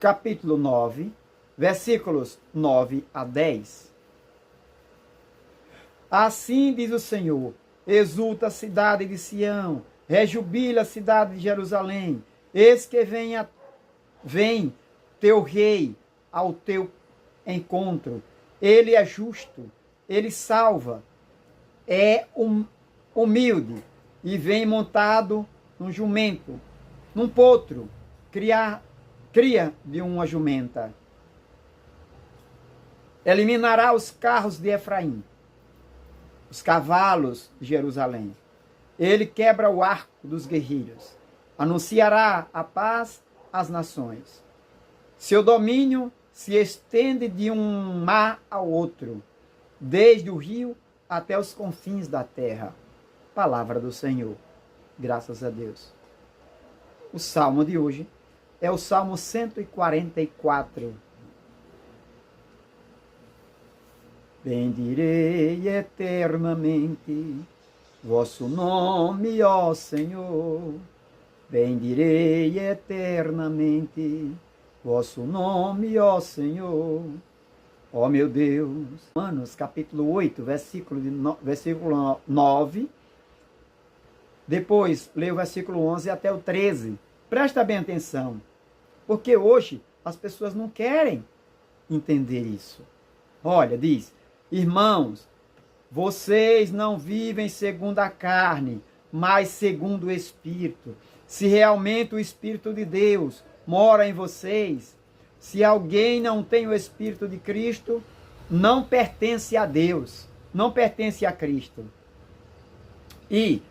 capítulo 9, versículos 9 a 10. Assim diz o Senhor: exulta a cidade de Sião, rejubila a cidade de Jerusalém. Eis que vem teu rei ao teu encontro. Ele é justo, ele salva, é humilde e vem montado num jumento, num potro, cria de uma jumenta. Eliminará os carros de Efraim, os cavalos de Jerusalém. Ele quebra o arco dos guerreiros. Anunciará a paz às nações. Seu domínio se estende de um mar ao outro, desde o rio até os confins da terra. Palavra do Senhor. Graças a Deus. O salmo de hoje é o Salmo 144. Bendirei eternamente vosso nome, ó Senhor. Bendirei eternamente vosso nome, ó Senhor. Ó meu Deus. Romanos capítulo 8, versículo 9. Depois, leia o versículo 11 até o 13. Presta bem atenção. Porque hoje as pessoas não querem entender isso. Olha, diz: irmãos, vocês não vivem segundo a carne, mas segundo o Espírito. Se realmente o Espírito de Deus mora em vocês, se alguém não tem o Espírito de Cristo, não pertence a Deus, não pertence a Cristo. E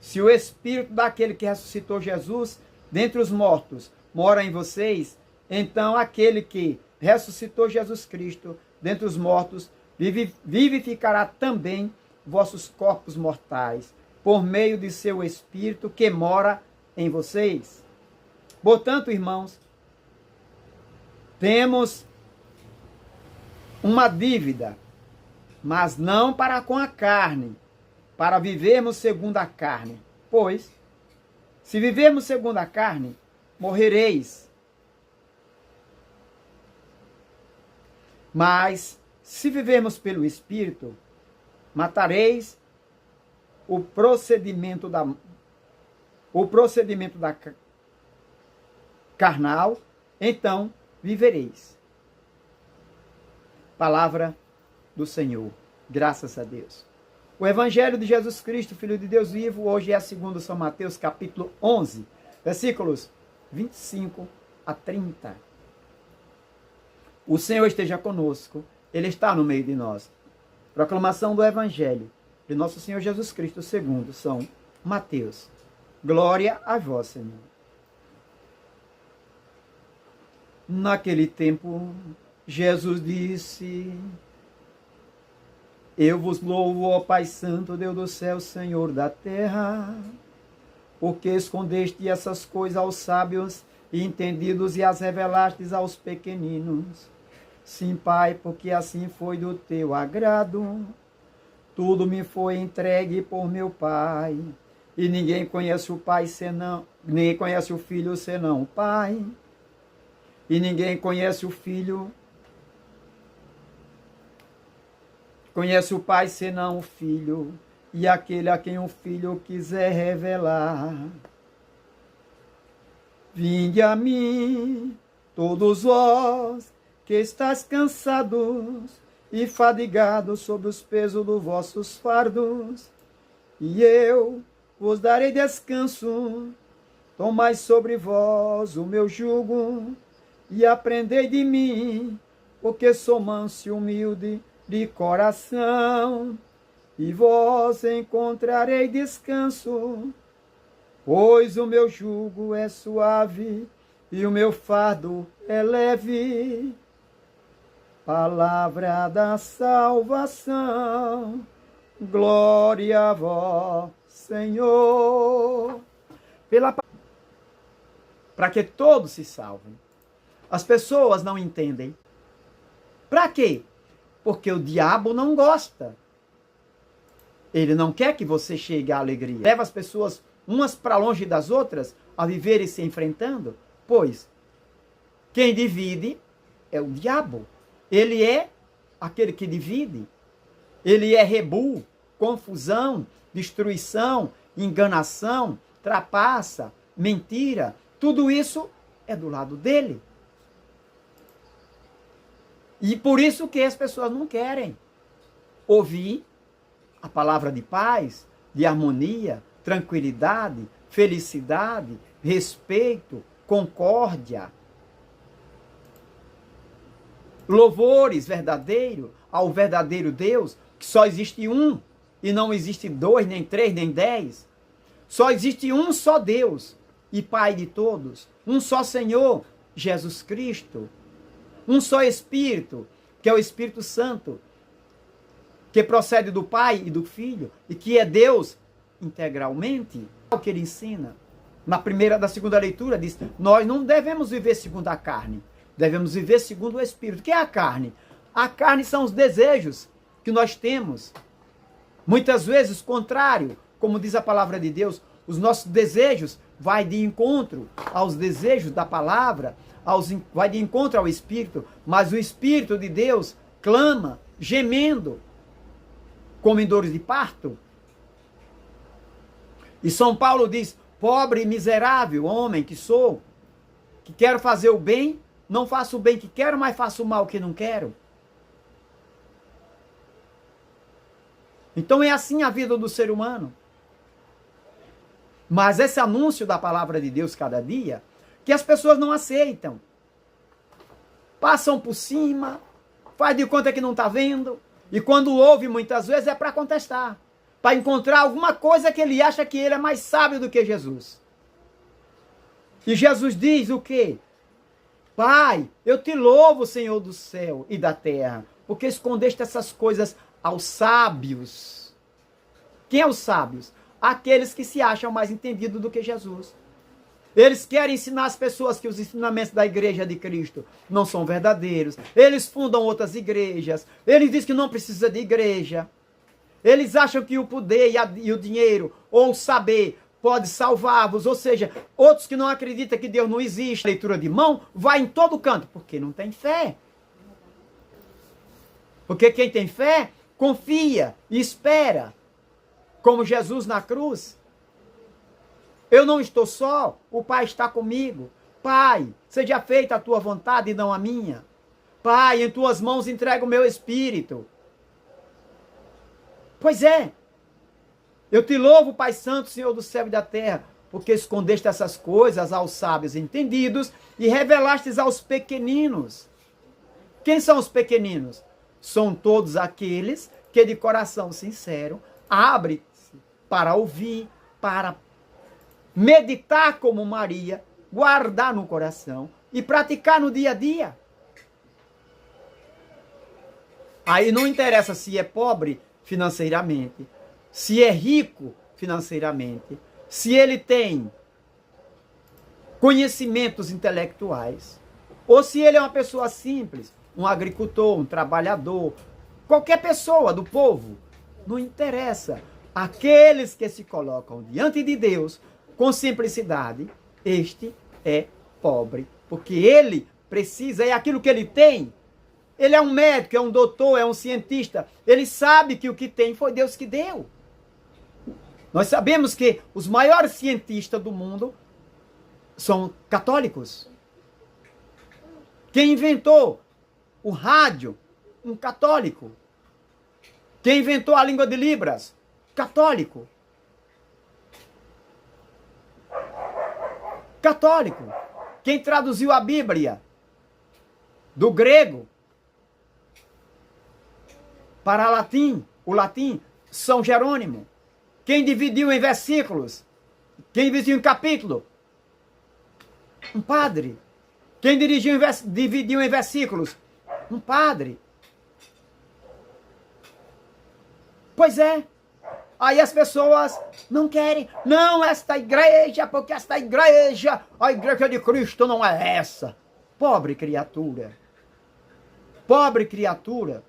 se o Espírito daquele que ressuscitou Jesus dentre os mortos mora em vocês, então aquele que ressuscitou Jesus Cristo dentre os mortos vivificará também vossos corpos mortais, por meio de seu Espírito que mora em vocês. Portanto, irmãos, temos uma dívida, mas não para com a carne, para vivermos segundo a carne. Pois, se vivermos segundo a carne, morrereis. Mas, se vivermos pelo Espírito, matareis o procedimento da carnal, então vivereis. Palavra do Senhor. Graças a Deus. O Evangelho de Jesus Cristo, Filho de Deus vivo, hoje é segundo São Mateus, capítulo 11, versículos 25 a 30. O Senhor esteja conosco, Ele está no meio de nós. Proclamação do Evangelho de nosso Senhor Jesus Cristo, segundo São Mateus. Glória a vós, Senhor. Naquele tempo, Jesus disse: eu vos louvo, ó Pai Santo, Deus do céu, Senhor da terra, porque escondeste essas coisas aos sábios e entendidos e as revelastes aos pequeninos. Sim, Pai, porque assim foi do teu agrado. Tudo me foi entregue por meu Pai, e ninguém conhece o Pai senão, ninguém conhece o Filho senão o Pai, e ninguém conhece o Filho, conhece o Pai senão o Filho, e aquele a quem o Filho quiser revelar. Vinde a mim, todos vós que estáis cansados e fadigados sob os pesos dos vossos fardos, e eu vos darei descanso. Tomai sobre vós o meu jugo e aprendei de mim, porque sou manso e humilde de coração, e vós encontrarei descanso, pois o meu jugo é suave e o meu fardo é leve. Palavra da salvação, glória a vós, Senhor. Para que todos se salvem. As pessoas não entendem. Para quê? Porque o diabo não gosta. Ele não quer que você chegue à alegria. Leva as pessoas umas para longe das outras a viverem se enfrentando. Pois, Quem divide é o diabo. Ele é aquele que divide. Ele é rebu, confusão, destruição, enganação, trapaça, mentira. Tudo isso é do lado dele. E por isso que as pessoas não querem ouvir a palavra de paz, de harmonia, tranquilidade, felicidade, respeito, concórdia, louvores verdadeiros ao verdadeiro Deus, que só existe um, e não existe 2, nem 3, nem 10. Só existe um só Deus e Pai de todos, um só Senhor, Jesus Cristo, um só Espírito, que é o Espírito Santo, que procede do Pai e do Filho, e que é Deus integralmente. É o que ele ensina. Da segunda leitura, diz: nós não devemos viver segundo a carne, devemos viver segundo o Espírito. O que é a carne? A carne são os desejos que nós temos. Muitas vezes, contrário, como diz a palavra de Deus, os nossos desejos vai de encontro aos desejos da palavra, vai de encontro ao Espírito, mas o Espírito de Deus clama, gemendo, como em dores de parto. E São Paulo diz: pobre e miserável homem que sou, que quero fazer o bem, não faço o bem que quero, mas faço o mal que não quero. Então é assim a vida do ser humano. Mas esse anúncio da palavra de Deus cada dia, que as pessoas não aceitam. Passam por cima, faz de conta que não está vendo, e quando ouve muitas vezes é para contestar, para encontrar alguma coisa que ele acha que ele é mais sábio do que Jesus. E Jesus diz o quê? Pai, eu te louvo, Senhor do céu e da terra, porque escondeste essas coisas aos sábios. Quem é os sábios? Aqueles que se acham mais entendidos do que Jesus. Eles querem ensinar as pessoas que os ensinamentos da igreja de Cristo não são verdadeiros. Eles fundam outras igrejas. Eles dizem que não precisa de igreja. Eles acham que o poder e o dinheiro ou o saber pode salvar-vos. Ou seja, outros que não acreditam que Deus não existe. A leitura de mão vai em todo canto, porque não tem fé. Porque quem tem fé, confia e espera. Como Jesus na cruz. Eu não estou só, o Pai está comigo. Pai, seja feita a tua vontade e não a minha. Pai, em tuas mãos entrego o meu espírito. Pois é. Eu te louvo, Pai Santo, Senhor do céu e da terra, porque escondeste essas coisas aos sábios entendidos e revelastes aos pequeninos. Quem são os pequeninos? São todos aqueles que de coração sincero abrem-se para ouvir, para meditar como Maria, guardar no coração e praticar no dia a dia. Aí não interessa se é pobre financeiramente, se é rico financeiramente, se ele tem conhecimentos intelectuais, ou se ele é uma pessoa simples, um agricultor, um trabalhador, qualquer pessoa do povo, não interessa. Aqueles que se colocam diante de Deus com simplicidade, este é pobre, porque ele precisa, é aquilo que ele tem. Ele é um médico, é um doutor, é um cientista. Ele sabe que o que tem foi Deus que deu. Nós sabemos que os maiores cientistas do mundo são católicos. Quem inventou o rádio? Um católico. Quem inventou a língua de Libras? Católico. Católico. Quem traduziu a Bíblia do grego para o latim, São Jerônimo. Quem dividiu em versículos? Quem dividiu em capítulo? Um padre. Quem dividiu em versículos? Um padre. Pois é. Aí as pessoas não querem. Não, esta igreja, porque esta igreja, a igreja de Cristo não é essa. Pobre criatura. Pobre criatura.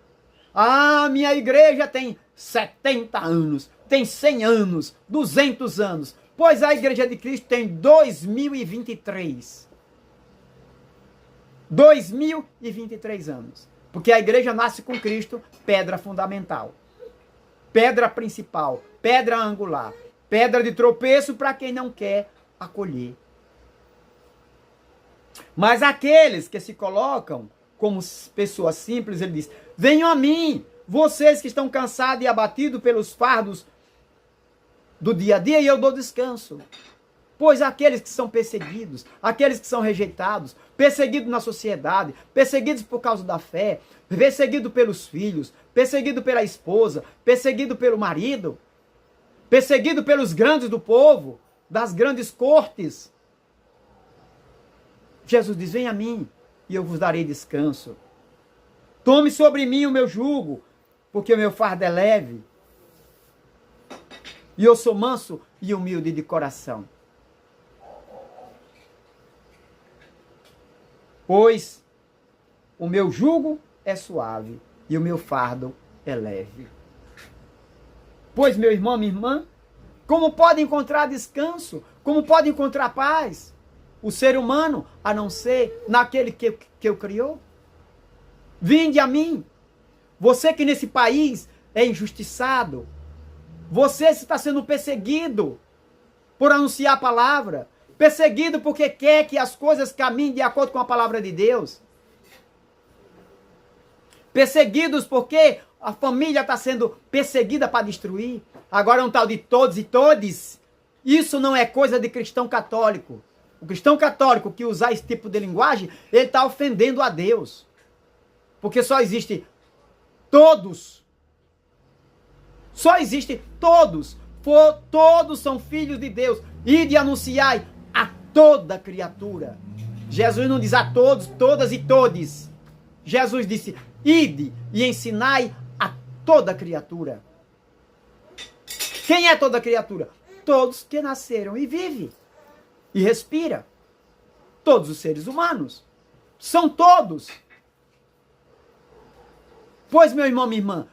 Ah, minha igreja tem 70 anos, tem 100 anos, 200 anos. Pois a igreja de Cristo tem 2023. 2023 anos. Porque a igreja nasce com Cristo, pedra fundamental. Pedra principal, pedra angular. Pedra de tropeço para quem não quer acolher. Mas aqueles que se colocam como pessoas simples, ele diz: venham a mim, vocês que estão cansados e abatidos pelos fardos do dia a dia, e eu dou descanso. Pois aqueles que são perseguidos, aqueles que são rejeitados, perseguidos na sociedade, perseguidos por causa da fé, perseguidos pelos filhos, perseguidos pela esposa, perseguidos pelo marido, perseguidos pelos grandes do povo, das grandes cortes. Jesus diz: vem a mim e eu vos darei descanso. Tome sobre mim o meu jugo, porque o meu fardo é leve. E eu sou manso e humilde de coração. Pois o meu jugo é suave e o meu fardo é leve. Pois, meu irmão, minha irmã, como pode encontrar descanso? Como pode encontrar paz? O ser humano, a não ser naquele que o criou? Vinde a mim. Você que nesse país é injustiçado. Você está sendo perseguido por anunciar a palavra. Perseguido porque quer que as coisas caminhem de acordo com a palavra de Deus. Perseguidos porque a família está sendo perseguida para destruir. Agora é um tal de todos e todes. Isso não é coisa de cristão católico. O cristão católico que usar esse tipo de linguagem, ele está ofendendo a Deus. Porque só existe todos. Só existe todos. Todos são filhos de Deus. Ide anunciai a toda criatura. Jesus não diz a todos, todas e todes. Jesus disse: ide e ensinai a toda criatura. Quem é toda criatura? Todos que nasceram e vivem. E respira. Todos os seres humanos. São todos. Pois, meu irmão, minha irmã,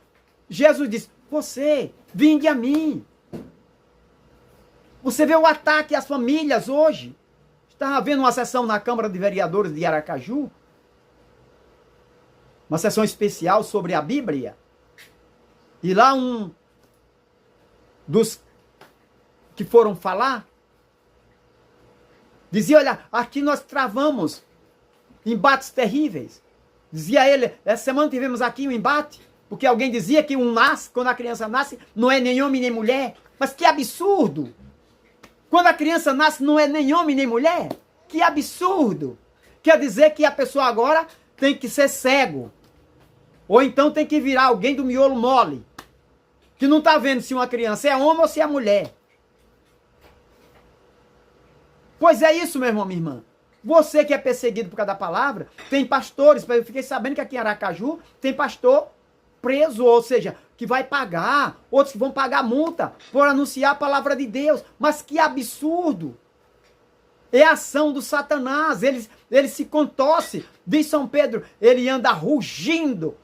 Jesus disse: você, vinde a mim. Você vê o ataque às famílias hoje. Estava havendo uma sessão na Câmara de Vereadores de Aracaju. Uma sessão especial sobre a Bíblia. E lá um dos que foram falar dizia: olha, aqui nós travamos embates terríveis. Dizia ele: essa semana tivemos aqui um embate, porque alguém dizia que quando a criança nasce, não é nem homem nem mulher. Mas que absurdo! Quando a criança nasce, não é nem homem nem mulher? Que absurdo! Quer dizer que a pessoa agora tem que ser cego. Ou então tem que virar alguém do miolo mole, que não está vendo se uma criança é homem ou se é mulher. Pois é isso, meu irmão, minha irmã. Você que é perseguido por causa da palavra, tem pastores, eu fiquei sabendo que aqui em Aracaju tem pastor preso, ou seja, que vai pagar, outros que vão pagar multa por anunciar a palavra de Deus. Mas que absurdo! É a ação do Satanás, ele se contorce. Diz São Pedro, ele anda rugindo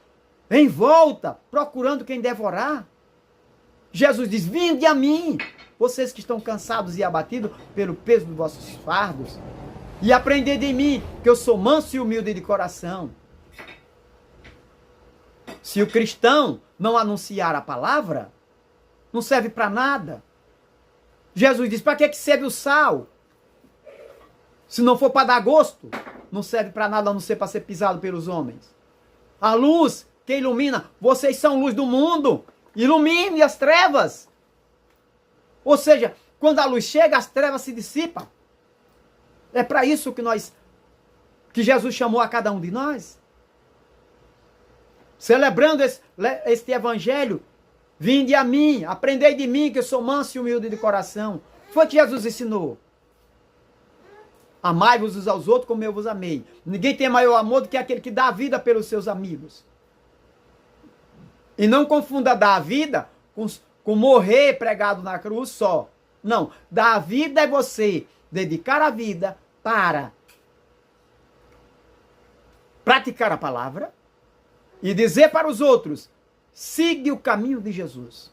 em volta, procurando quem devorar. Jesus diz: vinde a mim, vocês que estão cansados e abatidos pelo peso dos vossos fardos, e aprendei de mim, que eu sou manso e humilde de coração. Se o cristão não anunciar a palavra, não serve para nada. Jesus diz: para que serve o sal? Se não for para dar gosto, não serve para nada a não ser para ser pisado pelos homens. A luz que ilumina, vocês são luz do mundo. Ilumine as trevas. Ou seja, quando a luz chega, as trevas se dissipam. É para isso que Jesus chamou a cada um de nós. Celebrando este evangelho, vinde a mim, aprendei de mim, que eu sou manso e humilde de coração. Foi o que Jesus ensinou. Amai-vos uns aos outros como eu vos amei. Ninguém tem maior amor do que aquele que dá a vida pelos seus amigos. E não confunda dar a vida com morrer pregado na cruz só. Não, dar a vida é você dedicar a vida para praticar a palavra e dizer para os outros: siga o caminho de Jesus.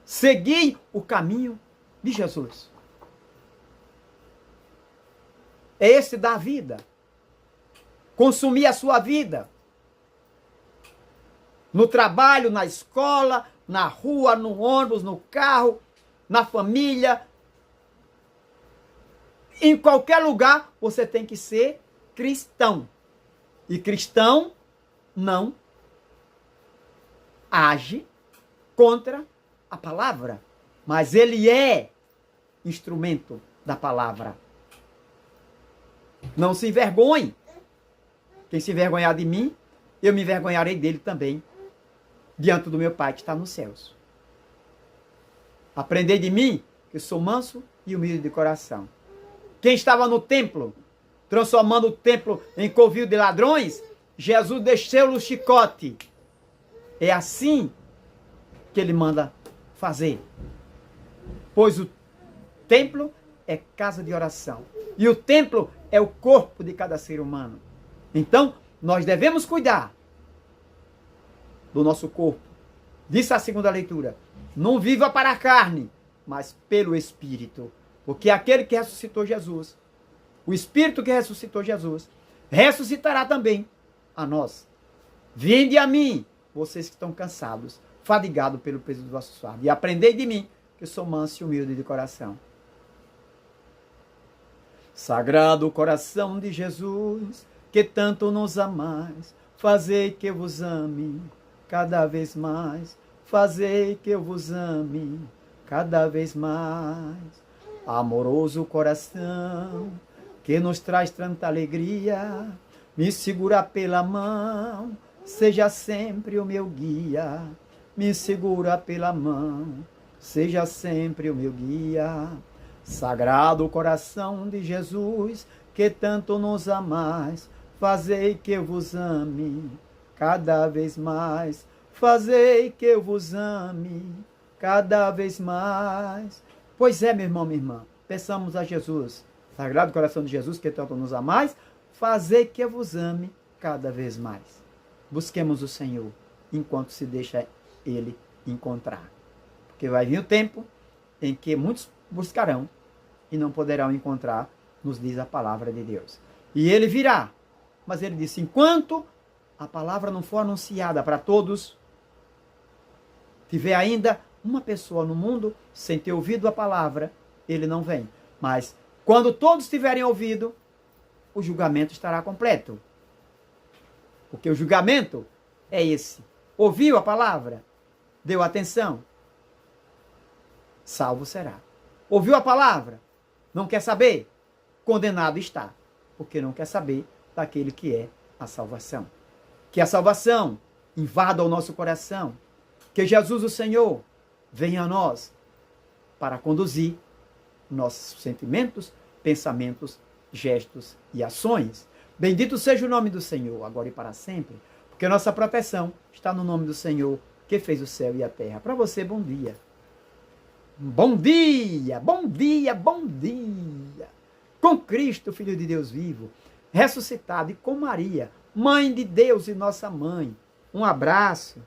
Segui o caminho de Jesus. É esse da vida. consumir a sua vida. No trabalho, na escola, na rua, no ônibus, no carro, na família. Em qualquer lugar, você tem que ser cristão. E cristão não age contra a palavra, mas ele é instrumento da palavra. Não se envergonhe. Quem se envergonhar de mim, eu me envergonharei dele também, diante do meu Pai que está nos céus. Aprendei de mim, que sou manso e humilde de coração. Quem estava no templo, transformando o templo em covil de ladrões, Jesus desceu-lhe o chicote. É assim que ele manda fazer. Pois o templo é casa de oração. E o templo é o corpo de cada ser humano. Então, nós devemos cuidar do nosso corpo. Disse a segunda leitura: não viva para a carne, mas pelo Espírito. Porque aquele que ressuscitou Jesus, o Espírito que ressuscitou Jesus, ressuscitará também a nós. Vinde a mim, vocês que estão cansados, fadigados pelo peso do vosso fardo, e aprendei de mim, que sou manso e humilde de coração. Sagrado coração de Jesus, que tanto nos amais, fazei que eu vos ame cada vez mais, fazei que eu vos ame cada vez mais. Amoroso coração, que nos traz tanta alegria, me segura pela mão, seja sempre o meu guia. Me segura pela mão, seja sempre o meu guia. Sagrado coração de Jesus, que tanto nos amais, fazei que eu vos ame cada vez mais. Fazei que eu vos ame cada vez mais. Pois é, meu irmão, minha irmã, peçamos a Jesus, Sagrado coração de Jesus, que tanto nos amais, fazei que eu vos ame cada vez mais. Busquemos o Senhor enquanto se deixa Ele encontrar. Porque vai vir o tempo em que muitos buscarão e não poderão encontrar, nos diz a palavra de Deus. E Ele virá. Mas Ele disse, enquanto a palavra não for anunciada para todos, tiver ainda uma pessoa no mundo sem ter ouvido a palavra, Ele não vem. Mas quando todos tiverem ouvido, o julgamento estará completo. Porque o julgamento é esse. Ouviu a palavra? Deu atenção? Salvo será. Ouviu a palavra? Não quer saber? Condenado está. Porque não quer saber daquele que é a salvação. Que a salvação invada o nosso coração. Que Jesus, o Senhor, venha a nós para conduzir nossos sentimentos, pensamentos, gestos e ações. Bendito seja o nome do Senhor, agora e para sempre, porque nossa proteção está no nome do Senhor, que fez o céu e a terra. Para você, bom dia. Bom dia, bom dia, bom dia. Com Cristo, Filho de Deus vivo, ressuscitado, e com Maria, Mãe de Deus e nossa mãe. Um abraço.